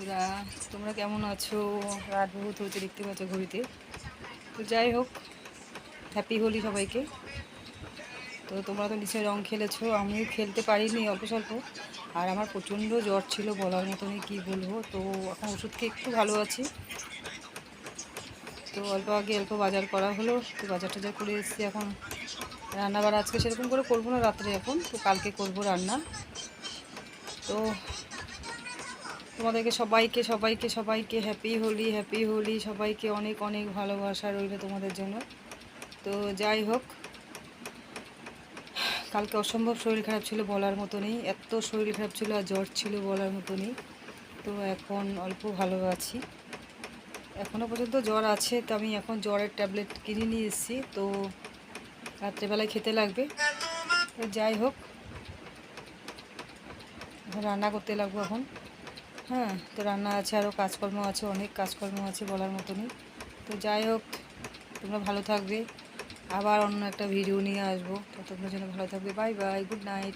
বন্ধুরা, তোমরা কেমন আছো? রাত বহুত হতে দেখতে পাচ্ছ ঘড়িতে। তো যাই হোক, হ্যাপি হোলি সবাইকে। তো তোমরা তো নিশ্চয়ই রং খেলেছো, আমিও খেলতে পারিনি অল্প স্বল্প। আর আমার প্রচণ্ড জ্বর ছিল, বলার মতনই, কি বলবো। তো এখন ওষুধ খেয়ে একটু ভালো আছি। তো অল্প আগে অল্প বাজার করা হলো, তো বাজার টাজার করে এসেছি। এখন রান্নাবাড়া আজকে সেরকম করে করবো না রাত্রে, এখন তো কালকে করবো রান্না। তো তোমাদেরকে সবাইকে সবাইকে সবাইকে হ্যাপি হোলি, হ্যাপি হোলি। সবাইকে অনেক অনেক ভালোবাসা রইল তোমাদের জন্য। তো যাই হোক, কালকে অসম্ভব শরীর খারাপ ছিল, বলার মতো নেই। এত শরীর খারাপ ছিল আর জ্বর ছিল, বলার মতো নেই। তো এখন অল্প ভালো আছি, এখনও পর্যন্ত জ্বর আছে। তো আমি এখন জ্বরের ট্যাবলেট কিনে নিয়ে এসেছি, তো রাত্রেবেলায় খেতে লাগবে। তো যাই হোক, এখন রান্না করতে লাগবো এখন। হ্যাঁ, তো রান্না আছে, আরও কাজকর্ম আছে, অনেক কাজকর্ম আছে, বলার মতো নেই। তো যাই হোক, তোমরা ভালো থাকবে। আবার অন্য একটা ভিডিও নিয়ে আসবো, তো তোমরা যেন ভালো থাকবে। Bye bye, good night.